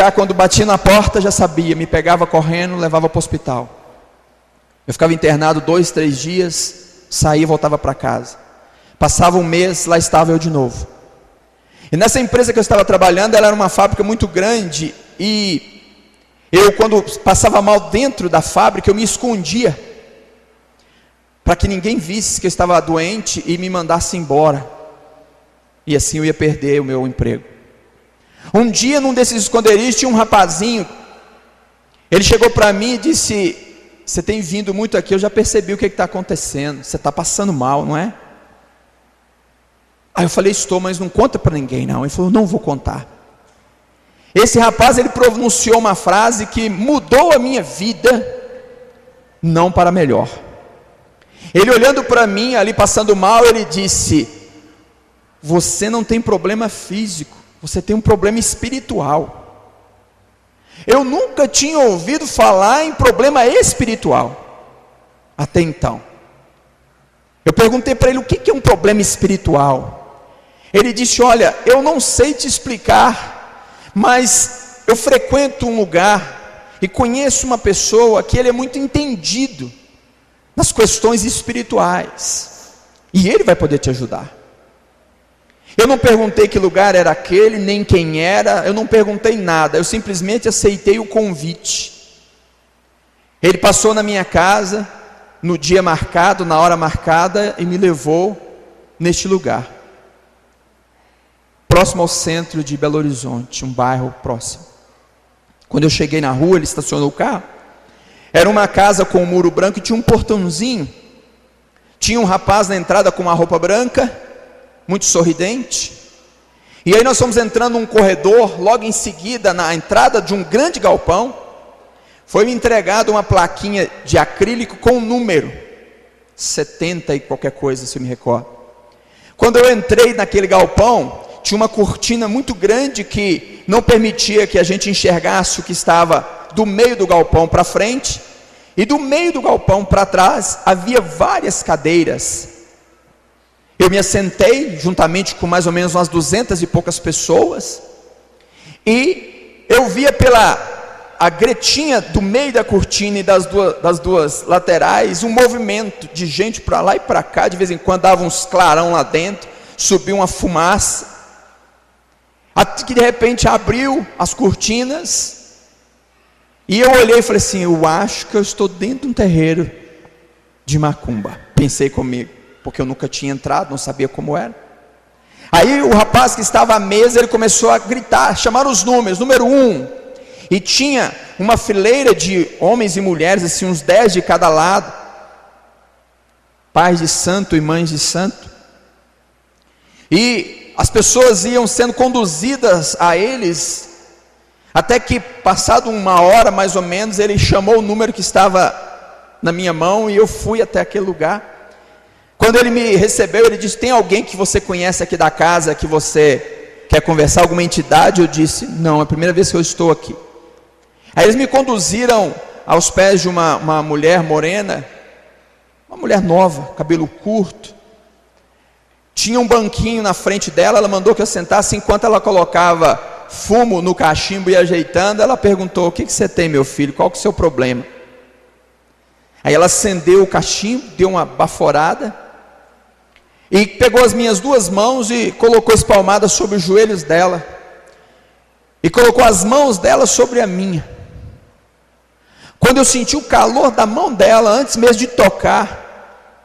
acreditar, quando batia na porta já sabia, me pegava correndo, levava para o hospital. Eu ficava internado 2, 3 dias, saía e voltava para casa. Passava um mês, lá estava eu de novo. E nessa empresa que eu estava trabalhando, ela era uma fábrica muito grande, e eu, quando passava mal dentro da fábrica, eu me escondia, para que ninguém visse que eu estava doente e me mandasse embora, e assim eu ia perder o meu emprego. Um dia, num desses esconderijos, tinha um rapazinho. Ele chegou para mim e disse: você tem vindo muito aqui, eu já percebi o que está acontecendo, você está passando mal, não é? Aí eu falei: estou, mas não conta para ninguém não. Ele falou: não vou contar. Esse rapaz, ele pronunciou uma frase que mudou a minha vida, não para melhor. Ele olhando para mim, ali passando mal, ele disse: você não tem problema físico, você tem um problema espiritual. Eu nunca tinha ouvido falar em problema espiritual, até então. Eu perguntei para ele: o que é um problema espiritual? Ele disse: olha, eu não sei te explicar, mas eu frequento um lugar e conheço uma pessoa que ele é muito entendido nas questões espirituais, e ele vai poder te ajudar. Eu não perguntei que lugar era aquele, nem quem era, eu não perguntei nada, eu simplesmente aceitei o convite. Ele passou na minha casa, no dia marcado, na hora marcada, e me levou neste lugar, próximo ao centro de Belo Horizonte, um bairro próximo. Quando eu cheguei na rua, ele estacionou o carro. Era uma casa com um muro branco e tinha um portãozinho. Tinha um rapaz na entrada com uma roupa branca, muito sorridente. E aí nós fomos entrando num corredor, logo em seguida, na entrada de um grande galpão, foi me entregada uma plaquinha de acrílico com um número, 70 e qualquer coisa, se eu me recordo. Quando eu entrei naquele galpão, tinha uma cortina muito grande que não permitia que a gente enxergasse o que estava do meio do galpão para frente, e do meio do galpão para trás havia várias cadeiras. Eu me assentei juntamente com mais ou menos umas 200 e poucas pessoas, e eu via pela a gretinha do meio da cortina e das duas laterais um movimento de gente para lá e para cá. De vez em quando dava uns clarão lá dentro, subia uma fumaça, até que de repente abriu as cortinas, e eu olhei e falei assim: eu acho que eu estou dentro de um terreiro de macumba. Pensei comigo, porque eu nunca tinha entrado, não sabia como era. Aí o rapaz que estava à mesa, ele começou a gritar, chamar os números, número 1, e tinha uma fileira de homens e mulheres, assim, uns 10 de cada lado, pais de santo e mães de santo, e as pessoas iam sendo conduzidas a eles, até que, passado uma hora mais ou menos, ele chamou o número que estava na minha mão, e eu fui até aquele lugar. Quando ele me recebeu, ele disse: tem alguém que você conhece aqui da casa, que você quer conversar, alguma entidade? Eu disse: não, é a primeira vez que eu estou aqui. Aí eles me conduziram aos pés de uma mulher morena, uma mulher nova, cabelo curto. Tinha um banquinho na frente dela, ela mandou que eu sentasse. Enquanto ela colocava fumo no cachimbo e ajeitando, ela perguntou: o que você tem, meu filho? Qual que é o seu problema? Aí ela acendeu o cachimbo, deu uma baforada, e pegou as minhas 2 mãos e colocou espalmadas sobre os joelhos dela, e colocou as mãos dela sobre a minha. Quando eu senti o calor da mão dela, antes mesmo de tocar,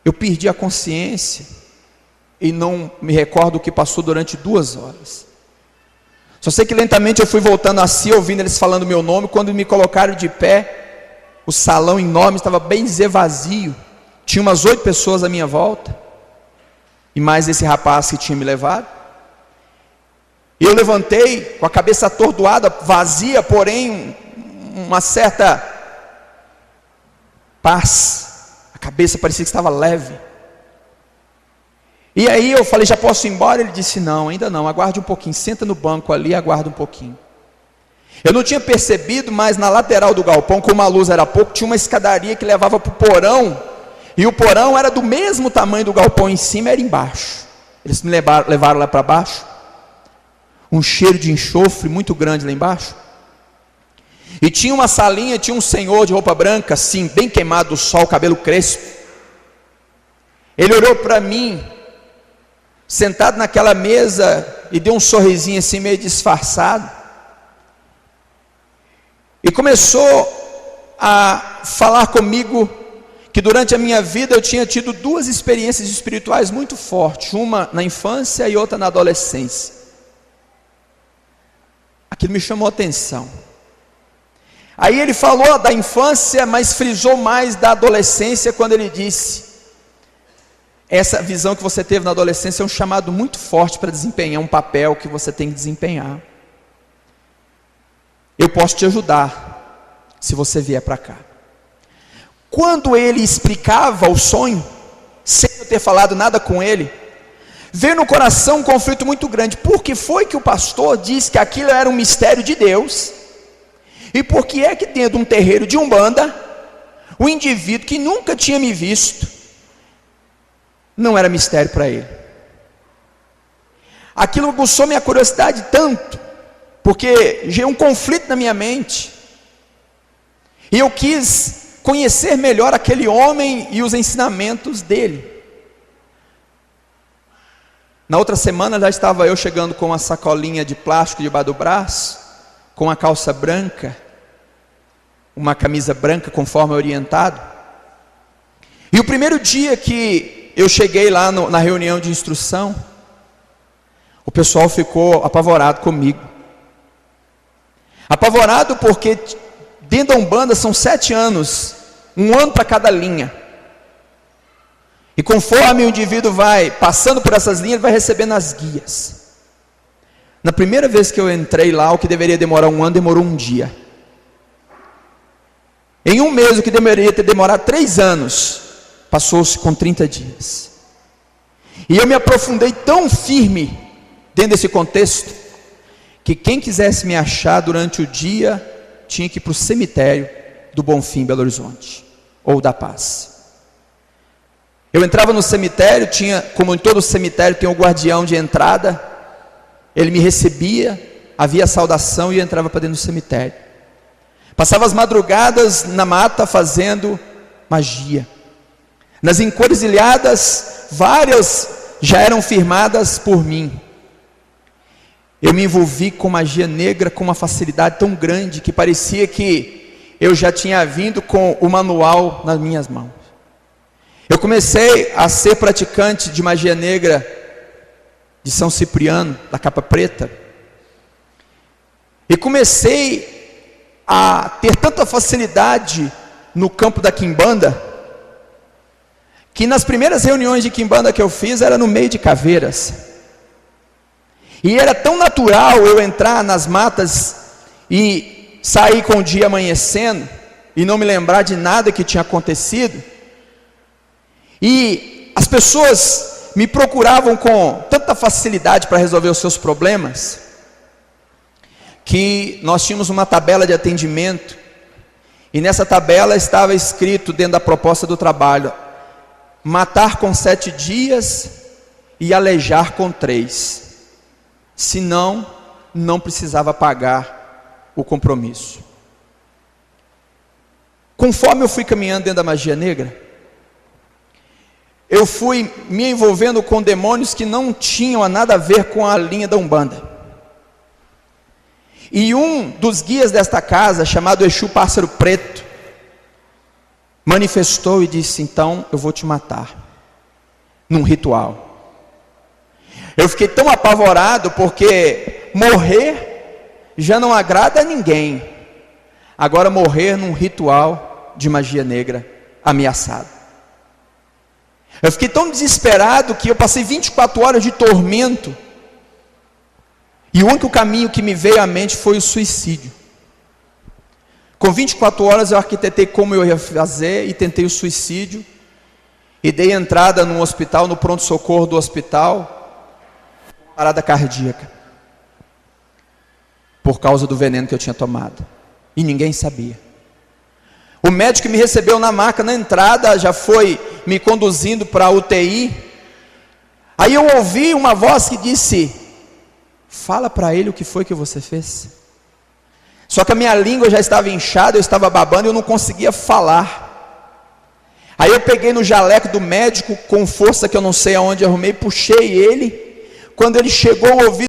eu perdi a consciência, e não me recordo o que passou durante 2 horas. Só sei que lentamente eu fui voltando a si, ouvindo eles falando meu nome. Quando me colocaram de pé, o salão enorme estava bem dizer vazio, tinha umas 8 pessoas à minha volta, e mais esse rapaz que tinha me levado. E eu levantei com a cabeça atordoada, vazia, porém uma certa paz. A cabeça parecia que estava leve. E aí eu falei: já posso ir embora? Ele disse: não, ainda não, aguarde um pouquinho, senta no banco ali, aguarda um pouquinho. Eu não tinha percebido, mas na lateral do galpão, como a luz era pouco, tinha uma escadaria que levava para o porão, e o porão era do mesmo tamanho do galpão em cima, era embaixo. Eles me levaram lá para baixo. um cheiro de enxofre muito grande lá embaixo. E tinha uma salinha, tinha um senhor de roupa branca, assim, bem queimado do sol, cabelo crespo. Ele olhou para mim, sentado naquela mesa, e deu um sorrisinho assim, meio disfarçado. E começou a falar comigo que durante a minha vida eu tinha tido duas experiências espirituais muito fortes, uma na infância e outra na adolescência. Aquilo me chamou a atenção. Aí ele falou da infância, mas frisou mais da adolescência quando ele disse: essa visão que você teve na adolescência é um chamado muito forte para desempenhar um papel que você tem que desempenhar. Eu posso te ajudar, se você vier para cá. Quando ele explicava o sonho, sem eu ter falado nada com ele, veio no coração um conflito muito grande. Por que foi que o pastor disse que aquilo era um mistério de Deus? E por que é que dentro de um terreiro de Umbanda, o indivíduo que nunca tinha me visto, não era mistério para ele? Aquilo aguçou minha curiosidade tanto, porque gerou um conflito na minha mente, e eu quis conhecer melhor aquele homem e os ensinamentos dele. Na outra semana já estava eu chegando com uma sacolinha de plástico debaixo do braço, com uma calça branca, uma camisa branca conforme orientado. E o primeiro dia que eu cheguei lá na reunião de instrução, o pessoal ficou apavorado comigo. Apavorado porque dentro da Umbanda são 7 anos, um ano para cada linha. E conforme o indivíduo vai passando por essas linhas, ele vai recebendo as guias. Na primeira vez que eu entrei lá, o que deveria demorar um ano, demorou um dia. Em um mês, o que deveria ter demorado 3 anos, passou-se com 30 dias. E eu me aprofundei tão firme dentro desse contexto, que quem quisesse me achar durante o dia, tinha que ir para o cemitério do Bonfim, Belo Horizonte, ou da Paz. Eu entrava no cemitério, tinha, como em todo cemitério tem um guardião de entrada, ele me recebia, havia saudação e eu entrava para dentro do cemitério. Passava as madrugadas na mata fazendo magia. Nas encruzilhadas, várias já eram firmadas por mim. Eu me envolvi com magia negra com uma facilidade tão grande que parecia que eu já tinha vindo com o manual nas minhas mãos. Eu comecei a ser praticante de magia negra de São Cipriano, da capa preta, e comecei a ter tanta facilidade no campo da quimbanda, que nas primeiras reuniões de quimbanda que eu fiz, era no meio de caveiras, e era tão natural eu entrar nas matas, e sair com o dia amanhecendo, e não me lembrar de nada que tinha acontecido, e as pessoas me procuravam com tanta facilidade para resolver os seus problemas, que nós tínhamos uma tabela de atendimento, e nessa tabela estava escrito dentro da proposta do trabalho: matar com 7 dias e aleijar com 3, senão não precisava pagar o compromisso. Conforme eu fui caminhando dentro da magia negra, eu fui me envolvendo com demônios que não tinham nada a ver com a linha da Umbanda. E um dos guias desta casa, chamado Exu Pássaro Preto, manifestou e disse: então eu vou te matar, num ritual. Eu fiquei tão apavorado, porque morrer já não agrada a ninguém. Agora morrer num ritual de magia negra, ameaçado. Eu fiquei tão desesperado que eu passei 24 horas de tormento, e o único caminho que me veio à mente foi o suicídio. Com 24 horas eu arquitetei como eu ia fazer, e tentei o suicídio, e dei entrada no hospital, no pronto-socorro do hospital, parada cardíaca, por causa do veneno que eu tinha tomado, e ninguém sabia. O médico que me recebeu na maca, na entrada, já foi me conduzindo para a UTI. Aí eu ouvi uma voz que disse: Fala para ele o que foi que você fez. Só que a minha língua já estava inchada, eu estava babando e eu não conseguia falar. Aí eu peguei no jaleco do médico, com força que eu não sei aonde arrumei, puxei ele. Quando ele chegou ao ouvido